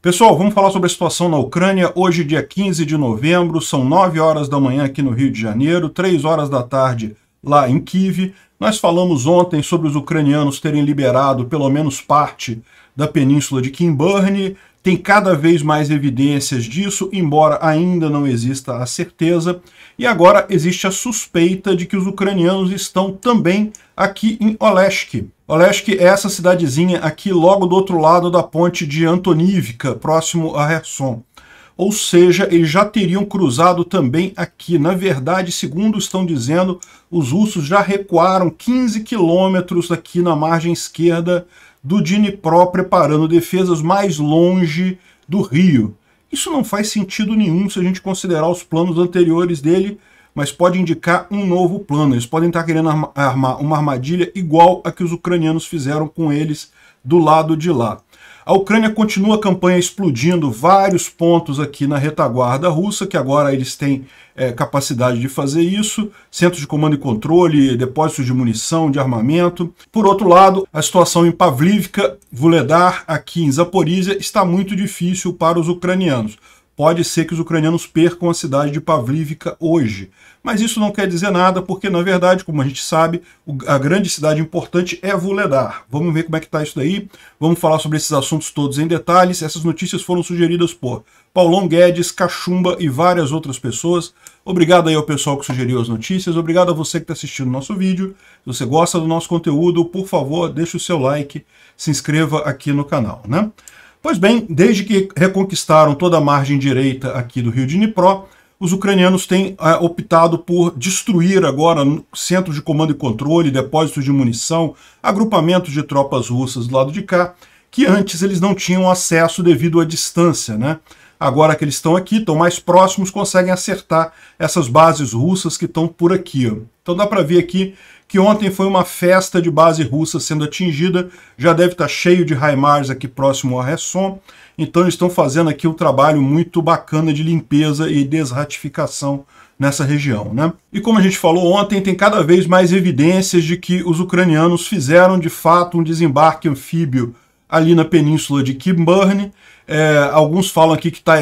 Pessoal, vamos falar sobre a situação na Ucrânia. Hoje, dia 15 de novembro, são 9 horas da manhã aqui no Rio de Janeiro, 3 horas da tarde lá em Kyiv. Nós falamos ontem sobre os ucranianos terem liberado pelo menos parte da península de Kinburn. Tem cada vez mais evidências disso, embora ainda não exista a certeza. E agora existe a suspeita de que os ucranianos estão também aqui em Oleshk. Oleshk é essa cidadezinha aqui logo do outro lado da ponte de Antonivka, próximo a Kherson. Ou seja, eles já teriam cruzado também aqui. Na verdade, segundo estão dizendo, os russos já recuaram 15 quilômetros aqui na margem esquerda do Dnipro, preparando defesas mais longe do rio. Isso não faz sentido nenhum se a gente considerar os planos anteriores dele, mas pode indicar um novo plano. Eles podem estar querendo armar uma armadilha igual a que os ucranianos fizeram com eles do lado de lá. A Ucrânia continua a campanha explodindo vários pontos aqui na retaguarda russa, que agora eles têm capacidade de fazer isso, centros de comando e controle, depósitos de munição, de armamento. Por outro lado, a situação em Pavlivka, Vuhledar, aqui em Zaporizhia, está muito difícil para os ucranianos. Pode ser que os ucranianos percam a cidade de Pavlivka hoje. Mas isso não quer dizer nada, porque, na verdade, como a gente sabe, a grande cidade importante é Vuhledar. Vamos ver como é que está isso daí. Vamos falar sobre esses assuntos todos em detalhes. Essas notícias foram sugeridas por Paulão Guedes, Cachumba e várias outras pessoas. Obrigado aí ao pessoal que sugeriu as notícias. Obrigado a você que está assistindo o nosso vídeo. Se você gosta do nosso conteúdo, por favor, deixe o seu like, se inscreva aqui no canal, né? Pois bem, desde que reconquistaram toda a margem direita aqui do rio Dnipro, os ucranianos têm optado por destruir agora centros de comando e controle, depósitos de munição, agrupamentos de tropas russas do lado de cá, que antes eles não tinham acesso devido à distância, né? Agora que eles estão aqui, estão mais próximos, conseguem acertar essas bases russas que estão por aqui, ó. Então dá para ver aqui que ontem foi uma festa de base russa sendo atingida, já deve estar cheio de HIMARS aqui próximo a Kherson, então eles estão fazendo aqui um trabalho muito bacana de limpeza e desratificação nessa região, né? E como a gente falou ontem, tem cada vez mais evidências de que os ucranianos fizeram de fato um desembarque anfíbio ali na península de Kinburn. Alguns falam aqui que está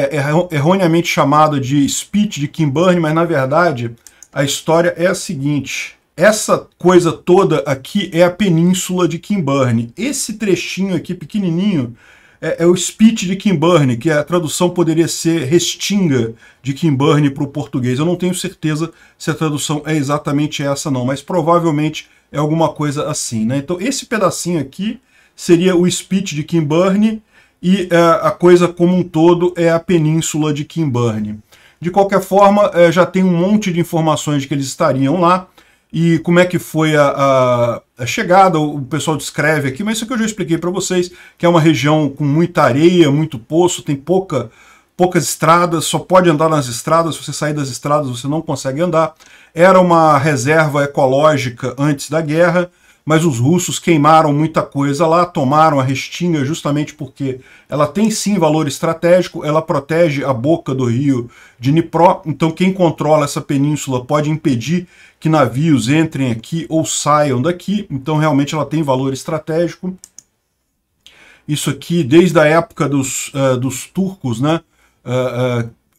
erroneamente chamada de Spit de Kinburn, mas na verdade a história é a seguinte: essa coisa toda aqui é a península de Kinburn. Esse trechinho aqui pequenininho é o Spit de Kinburn, que a tradução poderia ser Restinga de Kinburn para o português. Eu não tenho certeza se a tradução é exatamente essa não, mas provavelmente é alguma coisa assim, né? Então esse pedacinho aqui seria o Spit de Kinburn e a coisa como um todo é a península de Kinburn. De qualquer forma, já tem um monte de informações de que eles estariam lá. E como é que foi a chegada, o pessoal descreve aqui, mas isso aqui eu já expliquei para vocês, que é uma região com muita areia, muito poço, tem poucas estradas, só pode andar nas estradas, se você sair das estradas você não consegue andar. Era uma reserva ecológica antes da guerra, mas os russos queimaram muita coisa lá, tomaram a Restinga justamente porque ela tem sim valor estratégico, ela protege a boca do rio Dnipro, então quem controla essa península pode impedir que navios entrem aqui ou saiam daqui, então realmente ela tem valor estratégico. Isso aqui desde a época dos turcos, né?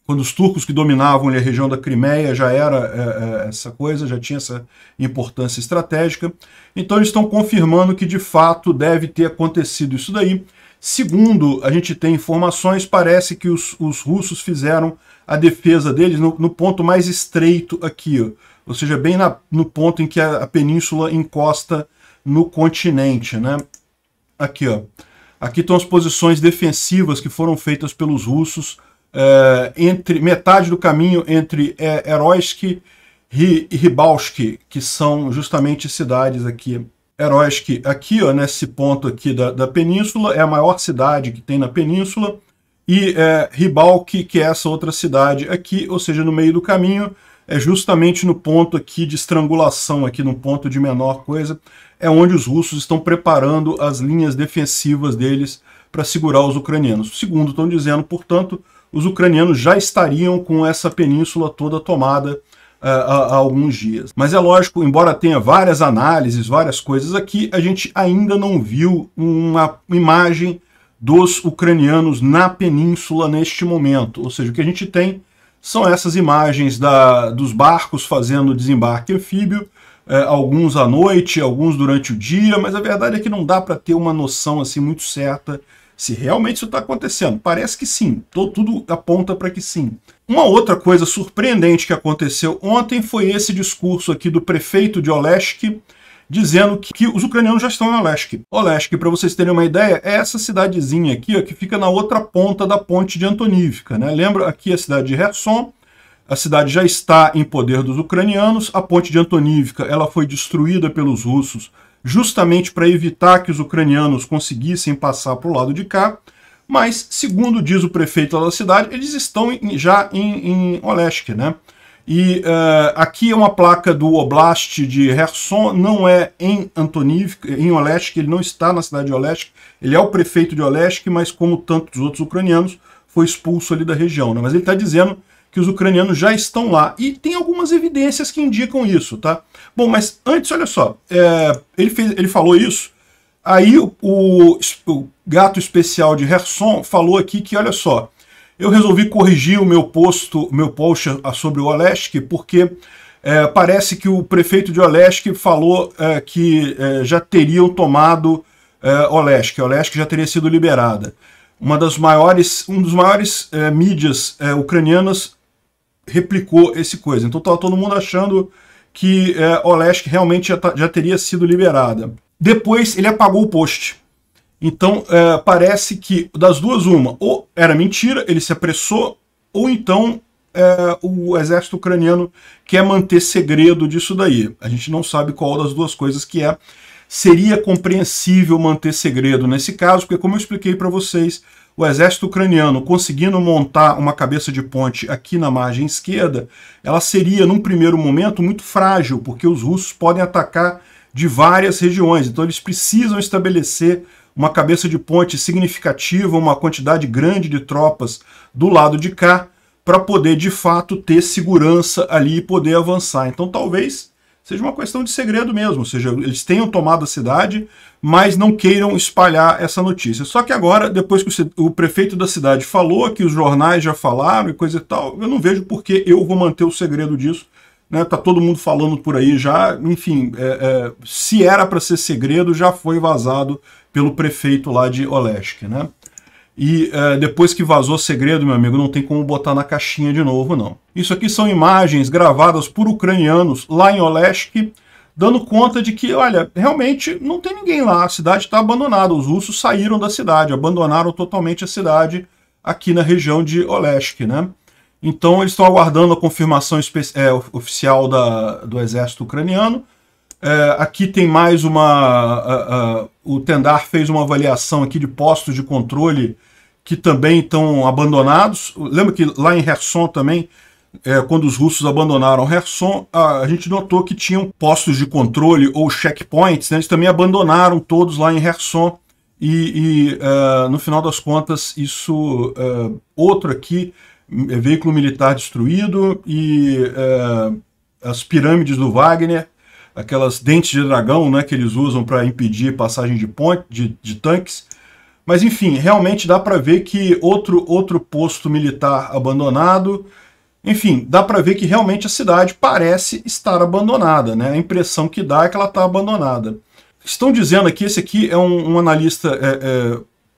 Quando os turcos que dominavam ali a região da Crimeia já era essa coisa, já tinha essa importância estratégica. Então eles estão confirmando que de fato deve ter acontecido isso daí. Segundo a gente tem informações, parece que os russos fizeram a defesa deles no ponto mais estreito aqui, ó. Ou seja, bem no ponto em que a península encosta no continente, né? Aqui, ó. Aqui estão as posições defensivas que foram feitas pelos russos, entre metade do caminho entre Heroisk e Rybalsk, que são justamente cidades aqui. Heroisk aqui, ó, nesse ponto aqui da península, é a maior cidade que tem na península, e Rybalsk, que é essa outra cidade aqui, ou seja, no meio do caminho, é justamente no ponto aqui de estrangulação, aqui no ponto de menor coisa, é onde os russos estão preparando as linhas defensivas deles para segurar os ucranianos. Segundo estão dizendo, portanto, os ucranianos já estariam com essa península toda tomada há alguns dias. Mas é lógico, embora tenha várias análises, várias coisas aqui, a gente ainda não viu uma imagem dos ucranianos na península neste momento. Ou seja, o que a gente tem são essas imagens dos barcos fazendo desembarque anfíbio, alguns à noite, alguns durante o dia, mas a verdade é que não dá para ter uma noção assim muito certa se realmente isso está acontecendo. Parece que sim, tudo aponta para que sim. Uma outra coisa surpreendente que aconteceu ontem foi esse discurso aqui do prefeito de Oleshk, dizendo que os ucranianos já estão em Oleshk. Oleshk, para vocês terem uma ideia, é essa cidadezinha aqui, ó, que fica na outra ponta da ponte de Antonivka, né? Lembra aqui a cidade de Kherson? A cidade já está em poder dos ucranianos. A ponte de Antonivka ela foi destruída pelos russos justamente para evitar que os ucranianos conseguissem passar para o lado de cá. Mas, segundo diz o prefeito da cidade, eles estão já em Oleshk, né? E aqui é uma placa do Oblast de Kherson, não é em Antonivka, em Oleshk, ele não está na cidade de Oleshk, ele é o prefeito de Oleshk, mas como tantos outros ucranianos, foi expulso ali da região, né? Mas ele está dizendo que os ucranianos já estão lá, e tem algumas evidências que indicam isso, tá? Bom, mas antes, olha só, ele falou isso, aí o gato especial de Kherson falou aqui que, olha só, eu resolvi corrigir o meu post sobre o Oleshk, porque parece que o prefeito de Oleshk falou que já teriam tomado Oleshk, Oleshk já teria sido liberada. Um dos maiores mídias ucranianas replicou esse coisa. Então estava todo mundo achando que Oleshk realmente já teria sido liberada. Depois ele apagou o post. Então parece que das duas uma, ou era mentira, ele se apressou, ou então o exército ucraniano quer manter segredo disso daí. A gente não sabe qual das duas coisas que é. Seria compreensível manter segredo nesse caso, porque como eu expliquei para vocês, o exército ucraniano conseguindo montar uma cabeça de ponte aqui na margem esquerda, ela seria, num primeiro momento, muito frágil, porque os russos podem atacar de várias regiões. Então eles precisam estabelecer uma cabeça de ponte significativa, uma quantidade grande de tropas do lado de cá, para poder, de fato, ter segurança ali e poder avançar. Então talvez seja uma questão de segredo mesmo, ou seja, eles tenham tomado a cidade, mas não queiram espalhar essa notícia. Só que agora, depois que o prefeito da cidade falou, que os jornais já falaram e coisa e tal, eu não vejo por que eu vou manter o segredo disso. Né? Tá todo mundo falando por aí já, enfim, se era para ser segredo, já foi vazado pelo prefeito lá de Oleshk, né? E depois que vazou segredo, meu amigo, não tem como botar na caixinha de novo, não. Isso aqui são imagens gravadas por ucranianos lá em Oleshk, dando conta de que, olha, realmente não tem ninguém lá, a cidade está abandonada, os russos saíram da cidade, abandonaram totalmente a cidade aqui na região de Oleshk, né? Então eles estão aguardando a confirmação oficial do exército ucraniano. Aqui tem mais o Tendar fez uma avaliação aqui de postos de controle que também estão abandonados. Lembra que lá em Kherson também, quando os russos abandonaram Kherson, a gente notou que tinham postos de controle ou checkpoints, né? Eles também abandonaram todos lá em Kherson. No final das contas, isso, outro aqui, veículo militar destruído e as pirâmides do Wagner, aquelas dentes de dragão, né, que eles usam para impedir passagem de tanques. Mas enfim, realmente dá para ver que outro posto militar abandonado. Enfim, dá para ver que realmente a cidade parece estar abandonada, né? A impressão que dá é que ela está abandonada. Estão dizendo aqui, esse aqui é um analista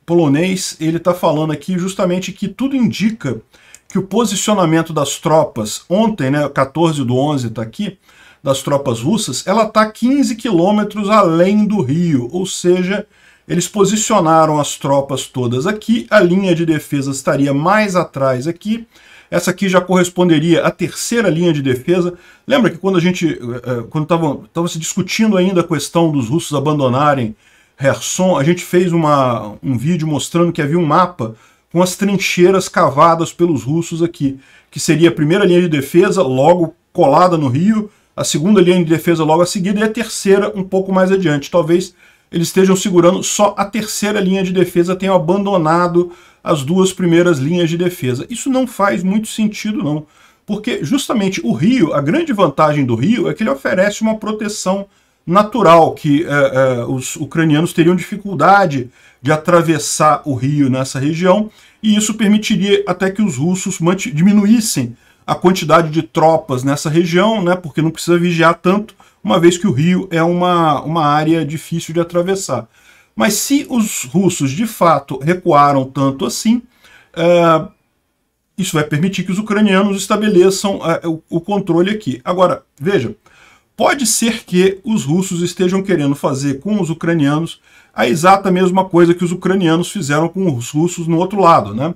polonês, ele está falando aqui justamente que tudo indica que o posicionamento das tropas ontem, né, 14/11 está aqui, das tropas russas, ela está 15 quilômetros além do rio, ou seja, eles posicionaram as tropas todas aqui, a linha de defesa estaria mais atrás aqui, essa aqui já corresponderia à terceira linha de defesa. Lembra que quando quando estava se discutindo ainda a questão dos russos abandonarem Kherson, a gente fez um vídeo mostrando que havia um mapa com as trincheiras cavadas pelos russos aqui, que seria a primeira linha de defesa, logo colada no rio, a segunda linha de defesa logo a seguir, e a terceira um pouco mais adiante. Talvez eles estejam segurando só a terceira linha de defesa, tenham abandonado as duas primeiras linhas de defesa. Isso não faz muito sentido, não. Porque justamente o rio, a grande vantagem do rio é que ele oferece uma proteção natural que os ucranianos teriam dificuldade de atravessar o rio nessa região, e isso permitiria até que os russos diminuíssem a quantidade de tropas nessa região, né, porque não precisa vigiar tanto, uma vez que o rio é uma área difícil de atravessar. Mas se os russos de fato recuaram tanto assim, isso vai permitir que os ucranianos estabeleçam o controle aqui. Agora, veja, pode ser que os russos estejam querendo fazer com os ucranianos a exata mesma coisa que os ucranianos fizeram com os russos no outro lado, né?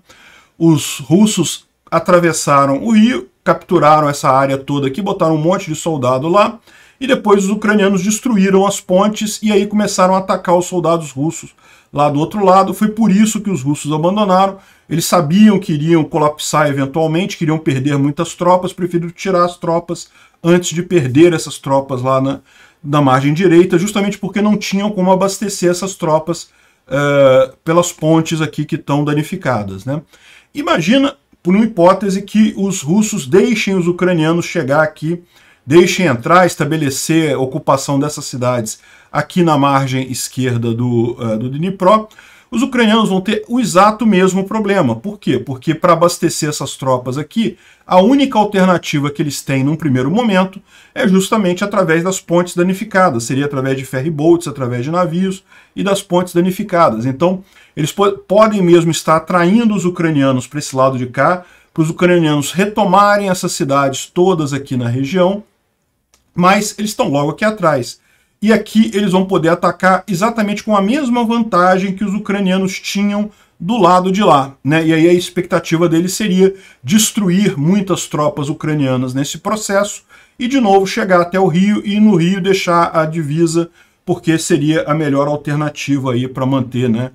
Os russos atravessaram o rio, capturaram essa área toda aqui, botaram um monte de soldado lá, e depois os ucranianos destruíram as pontes e aí começaram a atacar os soldados russos lá do outro lado. Foi por isso que os russos abandonaram. Eles sabiam que iriam colapsar eventualmente, queriam perder muitas tropas, preferiram tirar as tropas antes de perder essas tropas lá na margem direita, justamente porque não tinham como abastecer essas tropas pelas pontes aqui que estão danificadas, né? Imagina, por uma hipótese, que os russos deixem os ucranianos chegar aqui, deixem entrar, estabelecer a ocupação dessas cidades aqui na margem esquerda do Dnipro. Os ucranianos vão ter o exato mesmo problema. Por quê? Porque para abastecer essas tropas aqui, a única alternativa que eles têm num primeiro momento é justamente através das pontes danificadas. Seria através de ferryboats, através de navios e das pontes danificadas. Então, eles podem mesmo estar atraindo os ucranianos para esse lado de cá, para os ucranianos retomarem essas cidades todas aqui na região, mas eles estão logo aqui atrás. E aqui eles vão poder atacar exatamente com a mesma vantagem que os ucranianos tinham do lado de lá, né? E aí a expectativa deles seria destruir muitas tropas ucranianas nesse processo e de novo chegar até o rio e no rio deixar a divisa, porque seria a melhor alternativa aí para manter, né,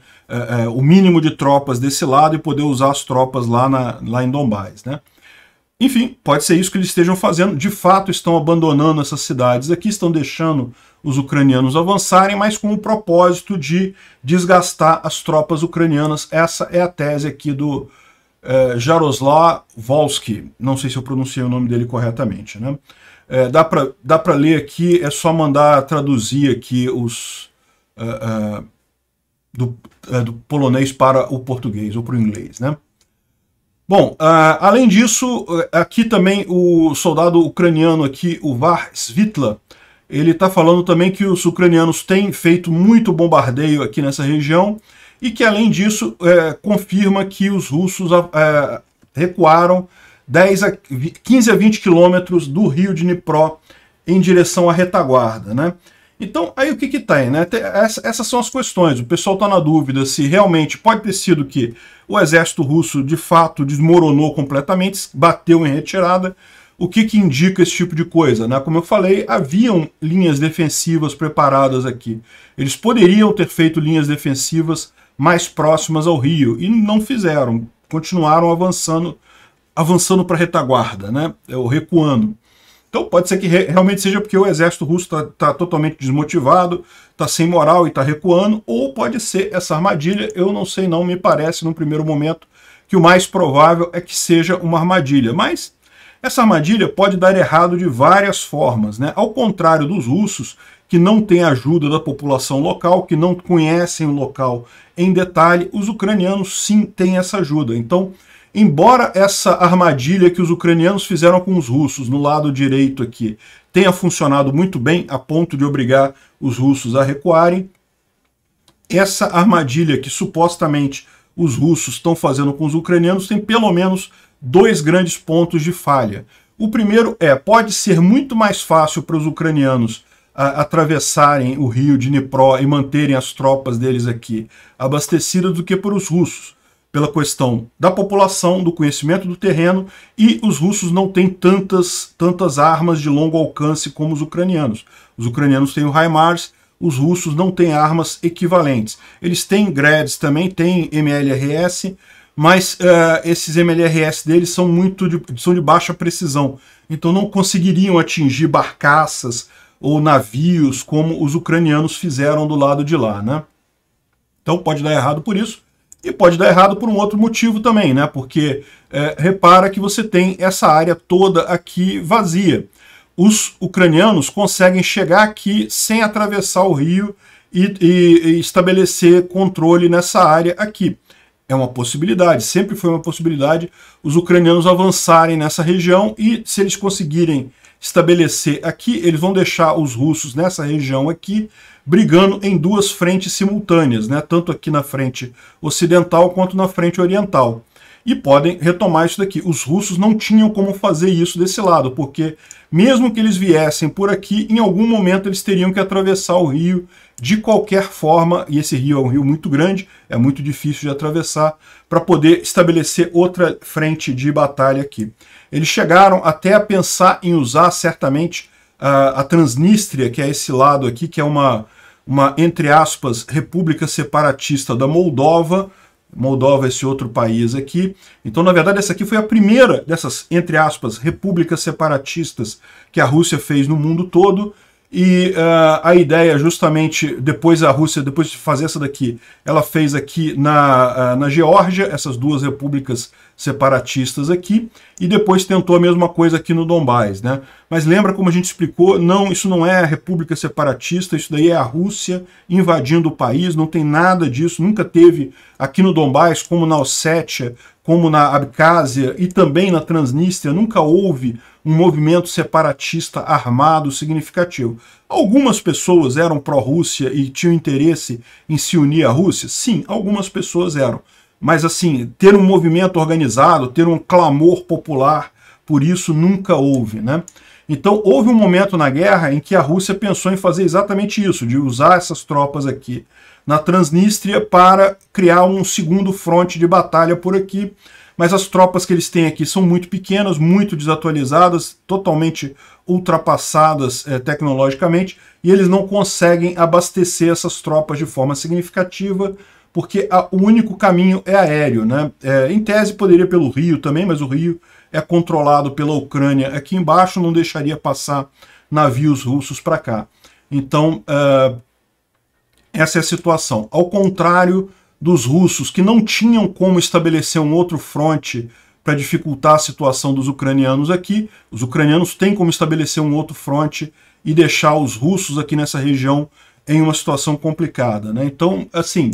o mínimo de tropas desse lado e poder usar as tropas lá em Donbás, né? Enfim, pode ser isso que eles estejam fazendo. De fato, estão abandonando essas cidades aqui, estão deixando os ucranianos avançarem, mas com o propósito de desgastar as tropas ucranianas. Essa é a tese aqui do Jaroslav Volsky. Não sei se eu pronunciei o nome dele corretamente, né? Dá para ler aqui, é só mandar traduzir aqui do polonês para o português ou para o inglês, né? Bom, além disso, aqui também o soldado ucraniano aqui, o Var Svitla, ele está falando também que os ucranianos têm feito muito bombardeio aqui nessa região e que, além disso, confirma que os russos recuaram 15 a 20 quilômetros do rio Dnipro em direção à retaguarda, né? Então, aí o que tem, né? Essas são as questões. O pessoal está na dúvida se realmente pode ter sido que o exército russo, de fato, desmoronou completamente, bateu em retirada. O que indica esse tipo de coisa, né? Como eu falei, haviam linhas defensivas preparadas aqui. Eles poderiam ter feito linhas defensivas mais próximas ao rio e não fizeram. Continuaram avançando para a retaguarda, né? Ou recuando. Então pode ser que realmente seja porque o exército russo está totalmente desmotivado, está sem moral e está recuando, ou pode ser essa armadilha. Eu não sei não, me parece num primeiro momento que o mais provável é que seja uma armadilha. Mas essa armadilha pode dar errado de várias formas, né? Ao contrário dos russos, que não têm ajuda da população local, que não conhecem o local em detalhe, os ucranianos sim têm essa ajuda. Então, embora essa armadilha que os ucranianos fizeram com os russos no lado direito aqui tenha funcionado muito bem a ponto de obrigar os russos a recuarem, essa armadilha que supostamente os russos estão fazendo com os ucranianos tem pelo menos dois grandes pontos de falha. O primeiro pode ser muito mais fácil para os ucranianos atravessarem o rio Dnipro e manterem as tropas deles aqui abastecidas do que para os russos, pela questão da população, do conhecimento do terreno, e os russos não têm tantas armas de longo alcance como os ucranianos. Os ucranianos têm o HIMARS, os russos não têm armas equivalentes. Eles têm Grads também, têm MLRS, mas esses MLRS deles são de baixa precisão, então não conseguiriam atingir barcaças ou navios como os ucranianos fizeram do lado de lá, né? Então pode dar errado por isso. E pode dar errado por um outro motivo também, né? Porque repara que você tem essa área toda aqui vazia. os ucranianos conseguem chegar aqui sem atravessar o rio e estabelecer controle nessa área aqui. É uma possibilidade, sempre foi uma possibilidade os ucranianos avançarem nessa região, e se eles conseguirem estabelecer aqui, eles vão deixar os russos nessa região aqui, brigando em duas frentes simultâneas, né? Tanto aqui na frente ocidental quanto na frente oriental. E podem retomar isso daqui. Os russos não tinham como fazer isso desse lado, porque mesmo que eles viessem por aqui, em algum momento eles teriam que atravessar o rio de qualquer forma, e esse rio é um rio muito grande, é muito difícil de atravessar, para poder estabelecer outra frente de batalha aqui. Eles chegaram até a pensar em usar, certamente, a Transnistria, que é esse lado aqui, que é uma entre aspas, república separatista da Moldova. Moldova é esse outro país aqui. Então, na verdade, essa aqui foi a primeira dessas, entre aspas, repúblicas separatistas que a Rússia fez no mundo todo. E a ideia, justamente, depois a Rússia, depois de fazer essa daqui, ela fez aqui na Geórgia, essas duas repúblicas separatistas aqui, e depois tentou a mesma coisa aqui no Donbás, né? Mas lembra, como a gente explicou, não, isso não é a república separatista, isso daí é a Rússia invadindo o país, não tem nada disso, nunca teve aqui no Donbás, como na Ossétia, como na Abcásia e também na Transnistria, nunca houve um movimento separatista armado significativo. Algumas pessoas eram pró-Rússia e tinham interesse em se unir à Rússia? Sim, algumas pessoas eram. Mas, assim, ter um movimento organizado, ter um clamor popular, por isso nunca houve, né? Então, houve um momento na guerra em que a Rússia pensou em fazer exatamente isso, de usar essas tropas aqui na Transnistria para criar um segundo fronte de batalha por aqui. Mas as tropas que eles têm aqui são muito pequenas, muito desatualizadas, totalmente ultrapassadas tecnologicamente, e eles não conseguem abastecer essas tropas de forma significativa, porque o único caminho é aéreo, né? Em tese poderia pelo rio também, mas o rio é controlado pela Ucrânia aqui embaixo, não deixaria passar navios russos para cá. Então, essa é a situação. Ao contrário dos russos, que não tinham como estabelecer um outro fronte para dificultar a situação dos ucranianos aqui, os ucranianos têm como estabelecer um outro fronte e deixar os russos aqui nessa região em uma situação complicada, né? Então, assim,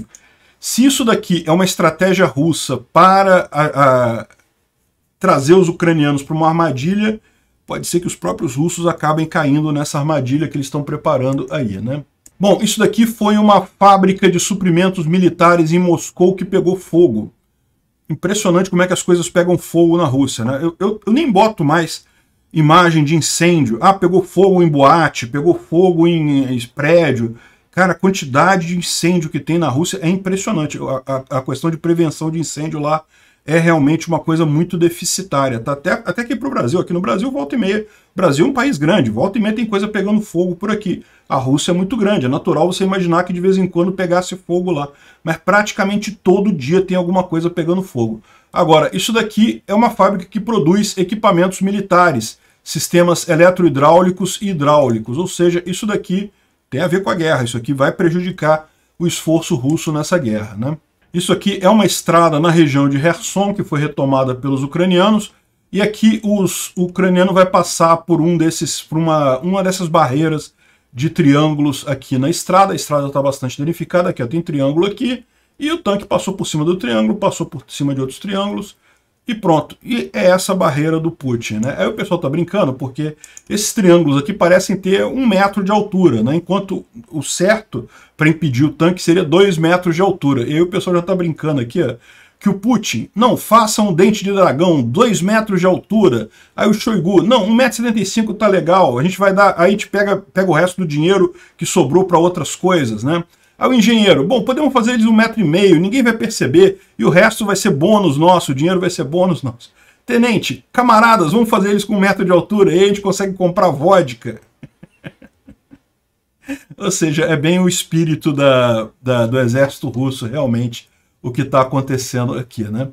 se isso daqui é uma estratégia russa para trazer os ucranianos para uma armadilha, pode ser que os próprios russos acabem caindo nessa armadilha que eles estão preparando aí, né? Bom, isso daqui foi uma fábrica de suprimentos militares em Moscou que pegou fogo. Impressionante como é que as coisas pegam fogo na Rússia, né? Eu nem boto mais imagem de incêndio. Ah, pegou fogo em boate, pegou fogo em prédio. Cara, a quantidade de incêndio que tem na Rússia é impressionante. A questão de prevenção de incêndio lá é realmente uma coisa muito deficitária. Tá até aqui para o Brasil. Aqui no Brasil, volta e meia. O Brasil é um país grande. Volta e meia tem coisa pegando fogo por aqui. A Rússia é muito grande. É natural você imaginar que de vez em quando pegasse fogo lá. Mas praticamente todo dia tem alguma coisa pegando fogo. Agora, isso daqui é uma fábrica que produz equipamentos militares, sistemas eletrohidráulicos e hidráulicos. Ou seja, isso daqui tem a ver com a guerra. Isso aqui vai prejudicar o esforço russo nessa guerra, né? Isso aqui é uma estrada na região de Kherson, que foi retomada pelos ucranianos, e aqui o ucraniano vai passar por uma dessas barreiras de triângulos aqui na estrada. A estrada está bastante danificada, aqui ó, tem triângulo aqui, e o tanque passou por cima do triângulo, passou por cima de outros triângulos, e pronto. E é essa barreira do Putin, né? Aí o pessoal está brincando, porque esses triângulos aqui parecem ter 1 metro de altura, né? Enquanto o certo para impedir o tanque seria 2 metros de altura. E aí o pessoal já está brincando aqui, ó, que o Putin, não, faça um dente de dragão, 2 metros de altura. Aí o Shoigu, não, 1,75 m tá legal, a gente vai dar, aí a gente pega o resto do dinheiro que sobrou para outras coisas, né? Aí o engenheiro, bom, podemos fazer eles 1,5 m, ninguém vai perceber, e o resto vai ser bônus nosso, o dinheiro vai ser bônus nosso. Tenente, camaradas, vamos fazer eles com 1 metro de altura, e aí a gente consegue comprar vodka. Ou seja, é bem o espírito do exército russo, realmente, o que está acontecendo aqui, né?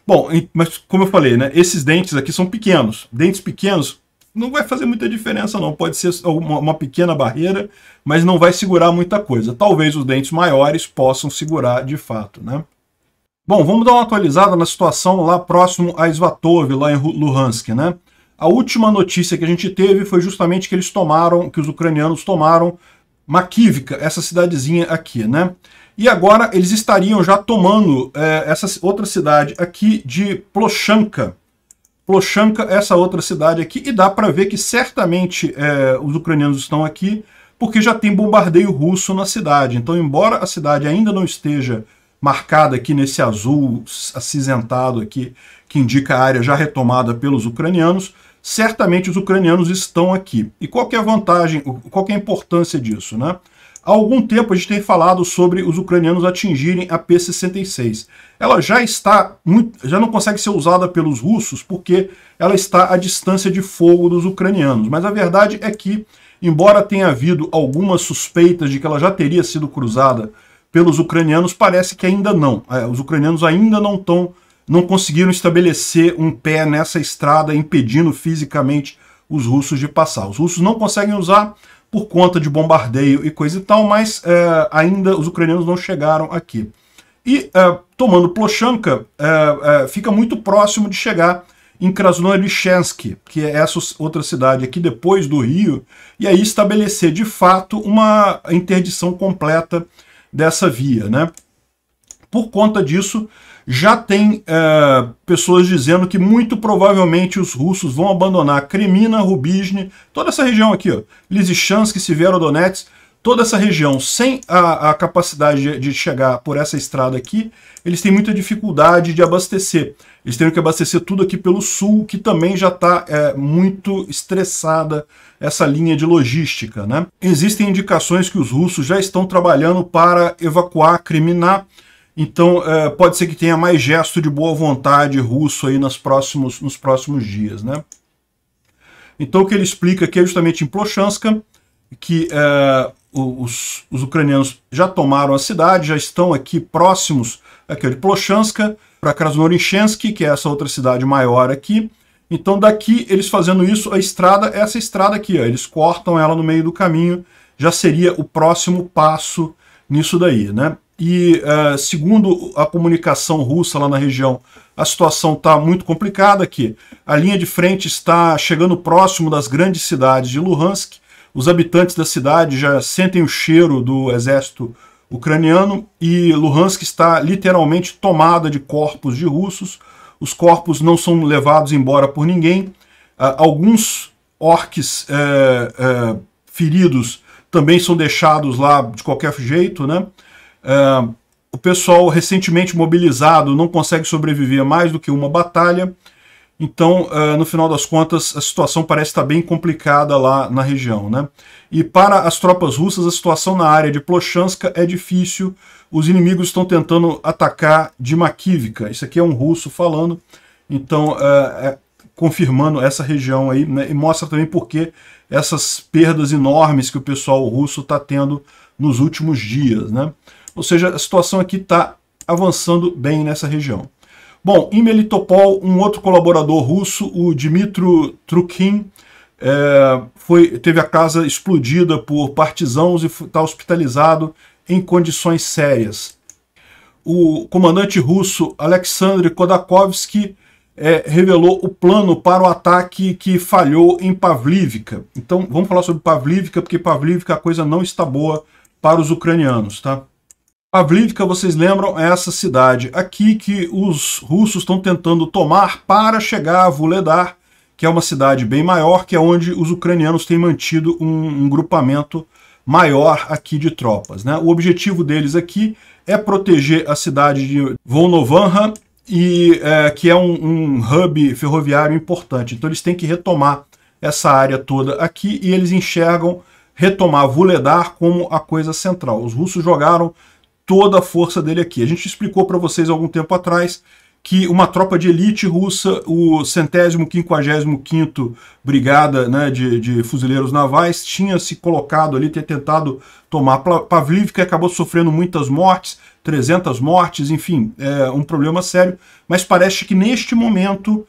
Bom, mas como eu falei, né, esses dentes aqui são pequenos. Dentes pequenos não vai fazer muita diferença não, pode ser uma pequena barreira, mas não vai segurar muita coisa. Talvez os dentes maiores possam segurar de fato, né? Bom, vamos dar uma atualizada na situação lá próximo a Svatov, lá em Luhansk, né? A última notícia que a gente teve foi justamente que eles tomaram, que os ucranianos tomaram Makivka, essa cidadezinha aqui, né? E agora eles estariam já tomando essa outra cidade aqui de Plochanka. Plochanka, essa outra cidade aqui, e dá para ver que certamente os ucranianos estão aqui porque já tem bombardeio russo na cidade. Então, embora a cidade ainda não esteja marcada aqui nesse azul acinzentado aqui, que indica a área já retomada pelos ucranianos, certamente os ucranianos estão aqui. E qual que é a vantagem, qual que é a importância disso, né? Há algum tempo a gente tem falado sobre os ucranianos atingirem a P-66. Ela já já não consegue ser usada pelos russos porque ela está à distância de fogo dos ucranianos. Mas a verdade é que, embora tenha havido algumas suspeitas de que ela já teria sido cruzada pelos ucranianos, parece que ainda não. Os ucranianos ainda não conseguiram estabelecer um pé nessa estrada, impedindo fisicamente os russos de passar. Os russos não conseguem usar por conta de bombardeio e coisa e tal, mas ainda os ucranianos não chegaram aqui. E tomando Plochanka, fica muito próximo de chegar em Krasnoyarsk, que é essa outra cidade aqui depois do Rio, e aí estabelecer de fato uma interdição completa dessa via, né? Por conta disso, já tem pessoas dizendo que muito provavelmente os russos vão abandonar Kremina, Rubizhne, toda essa região aqui, ó, Lysychansk, Severodonetsk, toda essa região sem a capacidade de chegar por essa estrada aqui, eles têm muita dificuldade de abastecer. Eles têm que abastecer tudo aqui pelo sul, que também já está muito estressada essa linha de logística, né? Existem indicações que os russos já estão trabalhando para evacuar Kremina. Então, pode ser que tenha mais gesto de boa vontade russo aí nos próximos dias, né? Então, o que ele explica aqui é justamente em Plochanska, que os ucranianos já tomaram a cidade, já estão aqui próximos aqui de Plochanska, para Krasnoyarsk, que é essa outra cidade maior aqui. Então, daqui, eles fazendo isso, essa estrada aqui, ó, eles cortam ela no meio do caminho, já seria o próximo passo nisso daí, né? E, segundo a comunicação russa lá na região, a situação está muito complicada aqui. A linha de frente está chegando próximo das grandes cidades de Luhansk. Os habitantes da cidade já sentem o cheiro do exército ucraniano e Luhansk está literalmente tomada de corpos de russos. Os corpos não são levados embora por ninguém. Alguns orques feridos também são deixados lá de qualquer jeito, né? O pessoal recentemente mobilizado não consegue sobreviver a mais do que uma batalha. Então, no final das contas, a situação parece estar bem complicada lá na região, né? E para as tropas russas, a situação na área de Plochanska é difícil. Os inimigos estão tentando atacar de Makivka. Isso aqui é um russo falando. Então, confirmando essa região aí, né? E mostra também por que essas perdas enormes que o pessoal russo está tendo nos últimos dias, né? Ou seja, a situação aqui está avançando bem nessa região. Bom, em Melitopol, um outro colaborador russo, o Dmitry Trukhin, teve a casa explodida por partisãos e está hospitalizado em condições sérias. O comandante russo Alexander Khodakovsky revelou o plano para o ataque que falhou em Pavlivka. Então, vamos falar sobre Pavlivka, porque Pavlivka a coisa não está boa para os ucranianos, tá? Pavlivka, vocês lembram, é essa cidade aqui que os russos estão tentando tomar para chegar a Vuhledar, que é uma cidade bem maior, que é onde os ucranianos têm mantido um grupamento maior aqui de tropas, né? O objetivo deles aqui é proteger a cidade de Volnovakha, que é um hub ferroviário importante. Então eles têm que retomar essa área toda aqui e eles enxergam retomar Vuhledar como a coisa central. Os russos jogaram toda a força dele aqui. A gente explicou para vocês algum tempo atrás que uma tropa de elite russa, o 155º Brigada, né, de fuzileiros navais, tinha se colocado ali, tinha tentado tomar Pavlivka, acabou sofrendo muitas mortes, 300 mortes, enfim, um problema sério, mas parece que neste momento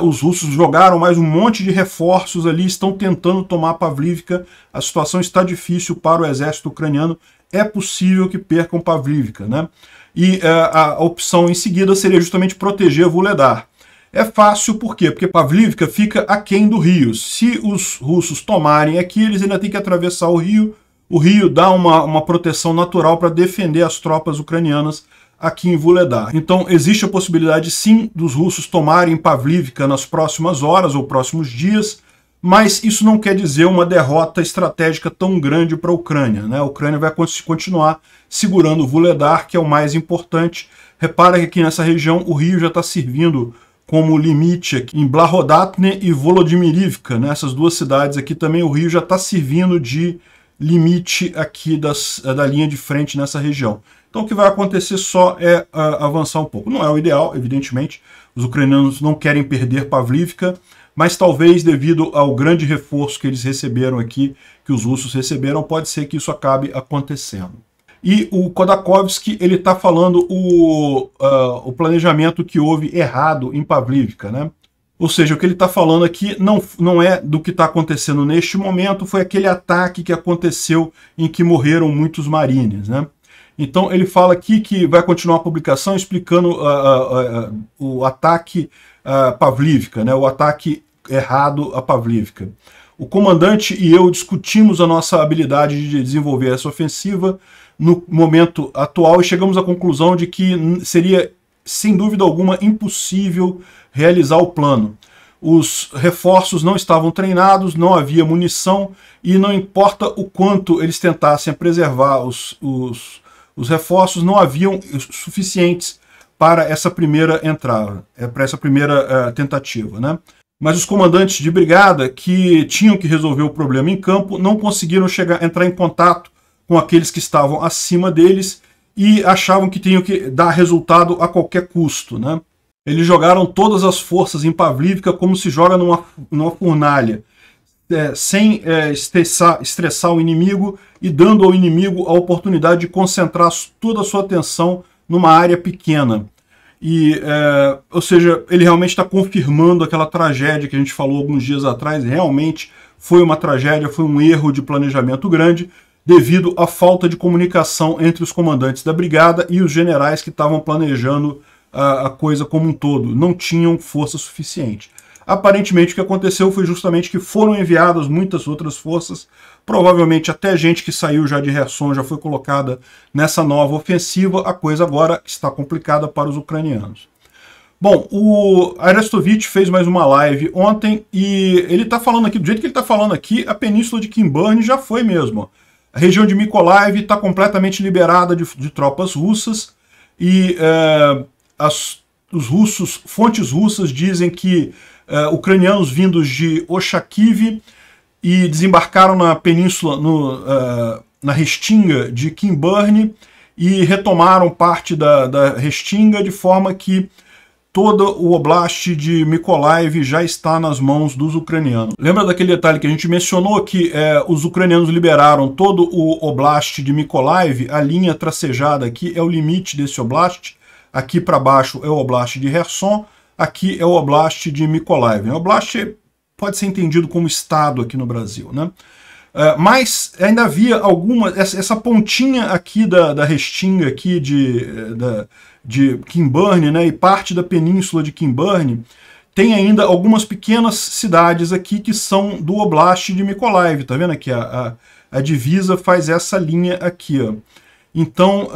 os russos jogaram mais um monte de reforços ali, estão tentando tomar Pavlivka, a situação está difícil para o exército ucraniano, é possível que percam Pavlivka, né? E a opção em seguida seria justamente proteger Vuhledar. É fácil, por quê? Porque Pavlivka fica aquém do rio. Se os russos tomarem aqui, eles ainda têm que atravessar o rio dá uma proteção natural para defender as tropas ucranianas aqui em Vuhledar. Então existe a possibilidade sim dos russos tomarem Pavlivka nas próximas horas ou próximos dias, mas isso não quer dizer uma derrota estratégica tão grande para a Ucrânia, né? A Ucrânia vai continuar segurando Vuhledar, que é o mais importante. Repara que aqui nessa região o rio já está servindo como limite aqui. Em Blahodatne e Volodymyrivka, né? Essas duas cidades aqui também o rio já está servindo de limite aqui da linha de frente nessa região. Então o que vai acontecer só é avançar um pouco. Não é o ideal, evidentemente, os ucranianos não querem perder Pavlivka, mas talvez devido ao grande reforço que eles receberam aqui, que os russos receberam, pode ser que isso acabe acontecendo. E o Khodakovsky, ele está falando o planejamento que houve errado em Pavlivka, né? Ou seja, o que ele está falando aqui não é do que está acontecendo neste momento, foi aquele ataque que aconteceu em que morreram muitos marines, né? Então ele fala aqui que vai continuar a publicação explicando o ataque a Pavlivka, né? O ataque errado a Pavlivka. O comandante e eu discutimos a nossa habilidade de desenvolver essa ofensiva no momento atual e chegamos à conclusão de que seria, sem dúvida alguma, impossível realizar o plano. Os reforços não estavam treinados, não havia munição e não importa o quanto eles tentassem preservar os reforços, não haviam suficientes para essa primeira entrada, para essa primeira tentativa, né? Mas os comandantes de brigada que tinham que resolver o problema em campo não conseguiram entrar em contato com aqueles que estavam acima deles e achavam que tinham que dar resultado a qualquer custo, né? Eles jogaram todas as forças em Pavlivka como se joga numa fornalha, sem estressar o inimigo e dando ao inimigo a oportunidade de concentrar toda a sua atenção numa área pequena. Ou seja, ele realmente está confirmando aquela tragédia que a gente falou alguns dias atrás. Realmente foi uma tragédia, foi um erro de planejamento grande, devido à falta de comunicação entre os comandantes da brigada e os generais que estavam planejando a coisa como um todo. Não tinham força suficiente. Aparentemente o que aconteceu foi justamente que foram enviadas muitas outras forças, provavelmente até gente que saiu já de Kherson já foi colocada nessa nova ofensiva. A coisa agora está complicada para os ucranianos. Bom, o Arestovich fez mais uma live ontem e ele está falando aqui, do jeito que ele está falando aqui, a península de Kinburn já foi mesmo. A região de Mykolaiv está completamente liberada de tropas russas e fontes russas dizem que ucranianos vindos de Ochakiv e desembarcaram na península, na restinga de Kinburn e retomaram parte da restinga, de forma que todo o oblast de Mykolaiv já está nas mãos dos ucranianos. Lembra daquele detalhe que a gente mencionou, que os ucranianos liberaram todo o oblast de Mykolaiv? A linha tracejada aqui é o limite desse oblast. Aqui para baixo é o oblast de Kherson, aqui é o oblast de Mykolaiv. O oblast pode ser entendido como estado aqui no Brasil, né? Mas ainda havia essa pontinha aqui da restinga aqui de Kinburn, né, e parte da península de Kinburn, tem ainda algumas pequenas cidades aqui que são do oblast de Mykolaiv. Tá vendo aqui? A divisa faz essa linha aqui, ó. Então,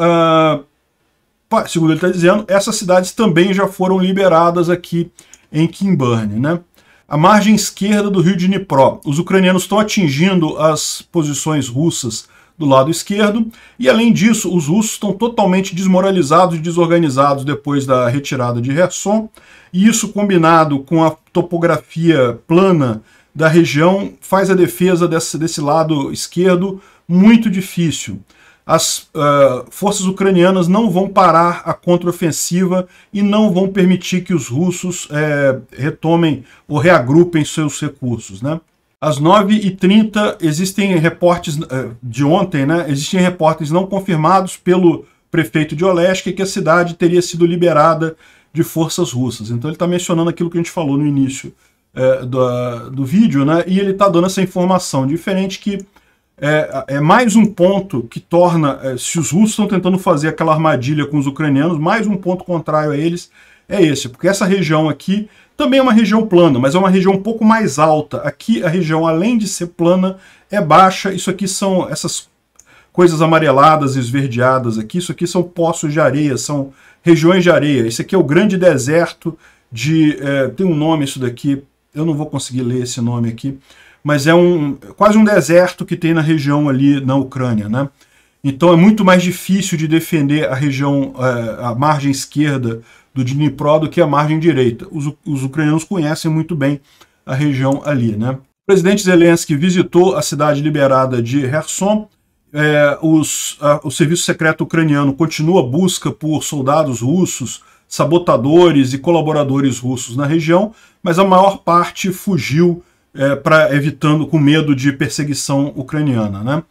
segundo ele está dizendo, essas cidades também já foram liberadas aqui em Kinburn, né? A margem esquerda do rio de Dnipro. Os ucranianos estão atingindo as posições russas do lado esquerdo, e além disso, os russos estão totalmente desmoralizados e desorganizados depois da retirada de Kherson, e isso combinado com a topografia plana da região faz a defesa desse lado esquerdo muito difícil. As forças ucranianas não vão parar a contraofensiva e não vão permitir que os russos retomem ou reagrupem seus recursos, né? Às 9h30 existem reportes de ontem, né? Existem reportes não confirmados pelo prefeito de Oleshk que a cidade teria sido liberada de forças russas. Então ele está mencionando aquilo que a gente falou no início do vídeo, né? E ele está dando essa informação diferente que é mais um ponto que torna, se os russos estão tentando fazer aquela armadilha com os ucranianos, mais um ponto contrário a eles é esse, porque essa região aqui também é uma região plana, mas é uma região um pouco mais alta. Aqui a região, além de ser plana, é baixa. Isso aqui são essas coisas amareladas e esverdeadas aqui, isso aqui são poços de areia, são regiões de areia. Esse aqui é o grande deserto de... tem um nome isso daqui, eu não vou conseguir ler esse nome aqui, mas é quase um deserto que tem na região ali na Ucrânia, né? Então é muito mais difícil de defender a região, a margem esquerda do Dnipro do que a margem direita. Os ucranianos conhecem muito bem a região ali, né? O presidente Zelensky visitou a cidade liberada de Kherson. O serviço secreto ucraniano continua a busca por soldados russos, sabotadores e colaboradores russos na região, mas a maior parte fugiu evitando com medo de perseguição ucraniana, né?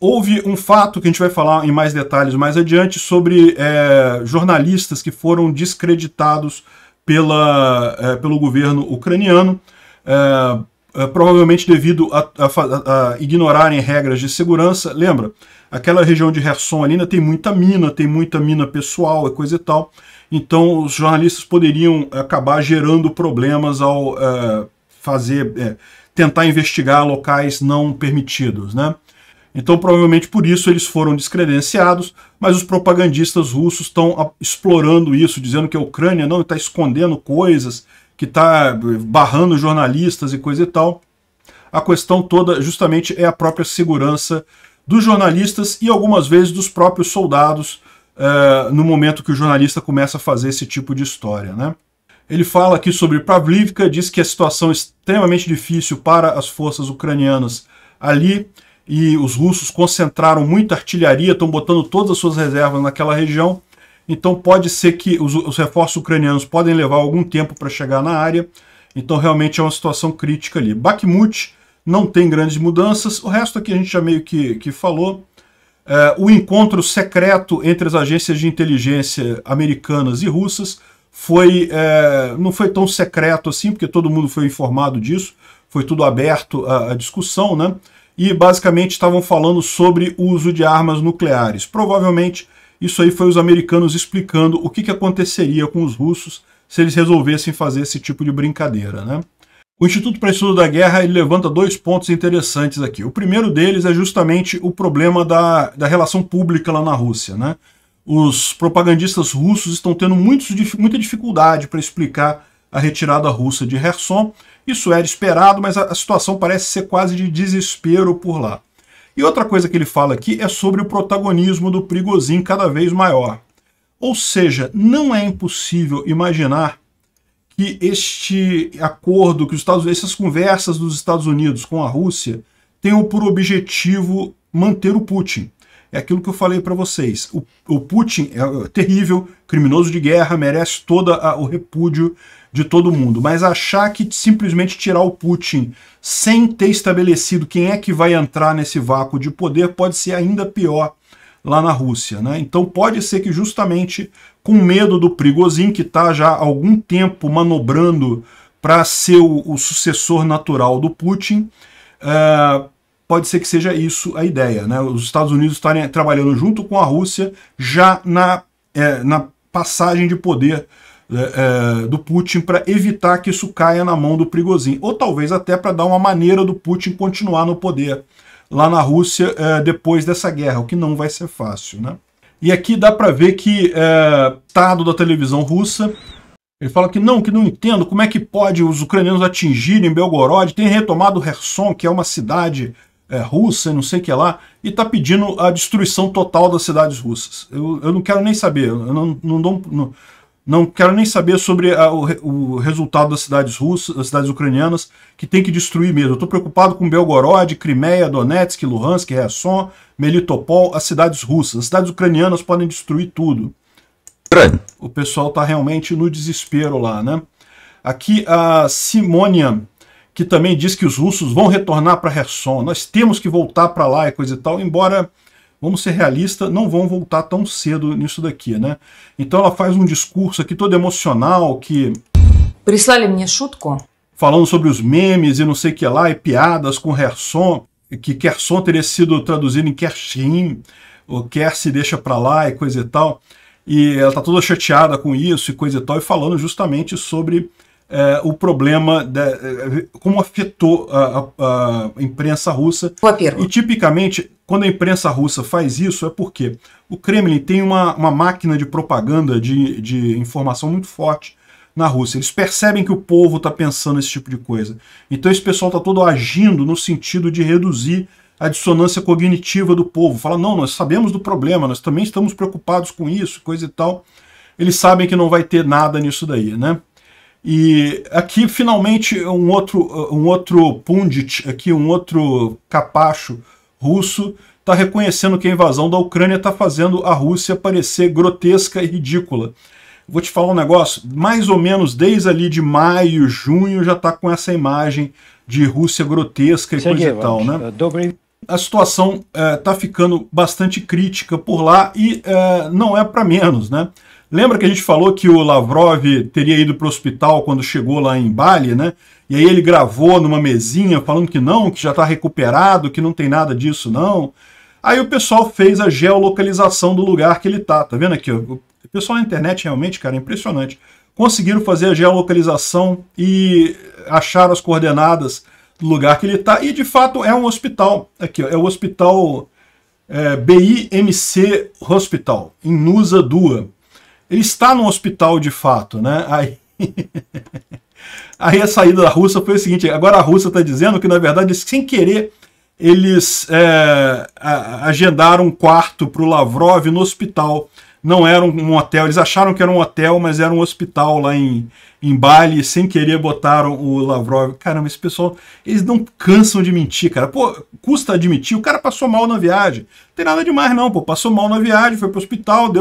Houve um fato que a gente vai falar em mais detalhes mais adiante sobre jornalistas que foram descreditados pelo governo ucraniano, provavelmente devido a ignorarem regras de segurança. Lembra, aquela região de Kherson ali ainda tem muita mina pessoal e coisa e tal, então os jornalistas poderiam acabar gerando problemas ao tentar investigar locais não permitidos, né? Então, provavelmente por isso eles foram descredenciados, mas os propagandistas russos estão explorando isso, dizendo que a Ucrânia não está escondendo coisas, que está barrando jornalistas e coisa e tal. A questão toda justamente é a própria segurança dos jornalistas e algumas vezes dos próprios soldados no momento que o jornalista começa a fazer esse tipo de história, né? Ele fala aqui sobre Pavlivka, diz que a situação é extremamente difícil para as forças ucranianas ali, e os russos concentraram muita artilharia, estão botando todas as suas reservas naquela região, então pode ser que os reforços ucranianos podem levar algum tempo para chegar na área, então realmente é uma situação crítica ali. Bakhmut não tem grandes mudanças, o resto aqui a gente já meio que falou. O encontro secreto entre as agências de inteligência americanas e russas não foi tão secreto assim, porque todo mundo foi informado disso, foi tudo aberto à discussão, né? E basicamente estavam falando sobre o uso de armas nucleares. Provavelmente isso aí foi os americanos explicando o que aconteceria com os russos se eles resolvessem fazer esse tipo de brincadeira, né? O Instituto para Estudo da Guerra ele levanta dois pontos interessantes aqui. O primeiro deles é justamente o problema da relação pública lá na Rússia, né? Os propagandistas russos estão tendo muita dificuldade para explicar a retirada russa de Kherson. Isso era esperado, mas a situação parece ser quase de desespero por lá. E outra coisa que ele fala aqui é sobre o protagonismo do Prigozhin cada vez maior. Ou seja, não é impossível imaginar que este acordo, que essas conversas dos Estados Unidos com a Rússia tenham por objetivo manter o Putin. É aquilo que eu falei para vocês. O Putin é terrível, criminoso de guerra, merece todo o repúdio de todo mundo. Mas achar que simplesmente tirar o Putin sem ter estabelecido quem é que vai entrar nesse vácuo de poder pode ser ainda pior lá na Rússia, né? Então pode ser que justamente com medo do Prigozhin, que está já há algum tempo manobrando para ser o sucessor natural do Putin, pode ser que seja isso a ideia, né? Os Estados Unidos estarem trabalhando junto com a Rússia já na passagem de poder do Putin para evitar que isso caia na mão do Prigozhin, ou talvez até para dar uma maneira do Putin continuar no poder lá na Rússia depois dessa guerra, o que não vai ser fácil, né? E aqui dá para ver que Estado da televisão russa, ele fala que não entendo como é que pode os ucranianos atingirem Belgorod, tem retomado Kherson, que é uma cidade russa, não sei o que lá, e está pedindo a destruição total das cidades russas. Eu não quero nem saber, eu não quero nem saber sobre o resultado das cidades russas, das cidades ucranianas, que tem que destruir mesmo. Eu estou preocupado com Belgorod, Crimeia, Donetsk, Luhansk, Kherson, Melitopol, as cidades russas. As cidades ucranianas podem destruir tudo. O pessoal está realmente no desespero lá, né? Aqui a Simônia, que também diz que os russos vão retornar para Kherson. Nós temos que voltar para lá e coisa e tal, embora, vamos ser realistas, não vão voltar tão cedo nisso daqui, né? Então ela faz um discurso aqui todo emocional, que... Прислали мне шутку. Falando sobre os memes e não sei o que lá, e piadas com Kherson, que Kherson teria sido traduzido em Kershim, ou Quer se deixa para lá e coisa e tal. e ela está toda chateada com isso e coisa e tal, e falando justamente sobre o problema, como afetou a imprensa russa. E tipicamente, quando a imprensa russa faz isso, é porque o Kremlin tem uma máquina de propaganda, de informação muito forte na Rússia. Eles percebem que o povo está pensando esse tipo de coisa. Então esse pessoal está todo agindo no sentido de reduzir a dissonância cognitiva do povo. Fala, não, nós sabemos do problema, nós também estamos preocupados com isso, coisa e tal. Eles sabem que não vai ter nada nisso daí, né? E aqui, finalmente, um outro pundit, aqui, um outro capacho russo, está reconhecendo que a invasão da Ucrânia está fazendo a Rússia parecer grotesca e ridícula. Vou te falar um negócio, mais ou menos desde ali de maio, junho, já está com essa imagem de Rússia grotesca e coisa e tal, né? A situação está ficando bastante crítica por lá e não é para menos, né? Lembra que a gente falou que o Lavrov teria ido para o hospital quando chegou lá em Bali, né? E aí ele gravou numa mesinha falando que não, que já está recuperado, que não tem nada disso não. Aí o pessoal fez a geolocalização do lugar que ele tá vendo aqui? Ó, o pessoal na internet realmente, cara, é impressionante. Conseguiram fazer a geolocalização e acharam as coordenadas do lugar que ele tá, e de fato é um hospital. Aqui, ó, é o hospital BIMC Hospital, em Nusa Dua. Ele está no hospital de fato, né? Aí a saída da Rússia foi o seguinte, agora a Rússia está dizendo que, na verdade, sem querer, eles agendaram um quarto para o Lavrov no hospital. Não era um hotel, eles acharam que era um hotel, mas era um hospital lá em Bali, sem querer botaram o Lavrov. Caramba, esse pessoal, eles não cansam de mentir, cara. Pô, custa admitir, o cara passou mal na viagem. Não tem nada demais não, pô, passou mal na viagem, foi pro hospital,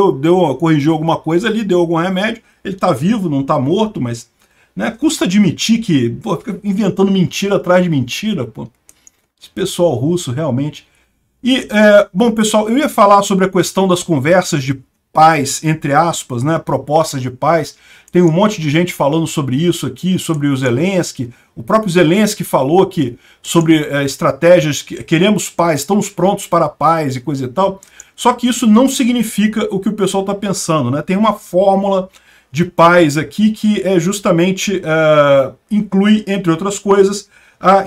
corrigiu alguma coisa ali, deu algum remédio, ele tá vivo, não tá morto, mas, né, custa admitir que, pô, fica inventando mentira atrás de mentira, pô. Esse pessoal russo, realmente. E, bom, pessoal, eu ia falar sobre a questão das conversas de paz, entre aspas, né, propostas de paz. Tem um monte de gente falando sobre isso aqui, sobre o Zelensky. O próprio Zelensky falou que sobre estratégias, que queremos paz, estamos prontos para a paz e coisa e tal. Só que isso não significa o que o pessoal está pensando, né? Tem uma fórmula de paz aqui que justamente inclui, entre outras coisas, a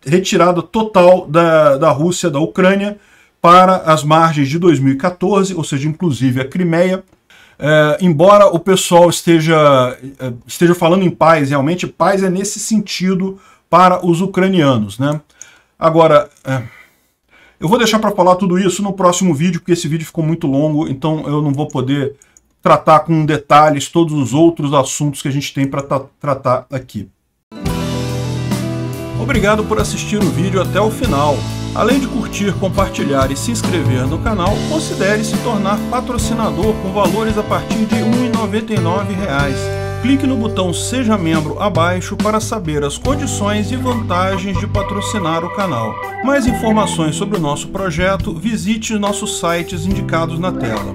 retirada total da Rússia, da Ucrânia, para as margens de 2014, ou seja, inclusive a Crimeia. Embora o pessoal esteja falando em paz, realmente paz é nesse sentido para os ucranianos, né? Agora, eu vou deixar para falar tudo isso no próximo vídeo, porque esse vídeo ficou muito longo, então eu não vou poder tratar com detalhes todos os outros assuntos que a gente tem para tratar aqui. Obrigado por assistir o vídeo até o final. Além de curtir, compartilhar e se inscrever no canal, considere se tornar patrocinador com valores a partir de R$ 1,99. Clique no botão Seja Membro abaixo para saber as condições e vantagens de patrocinar o canal. Mais informações sobre o nosso projeto, visite nossos sites indicados na tela.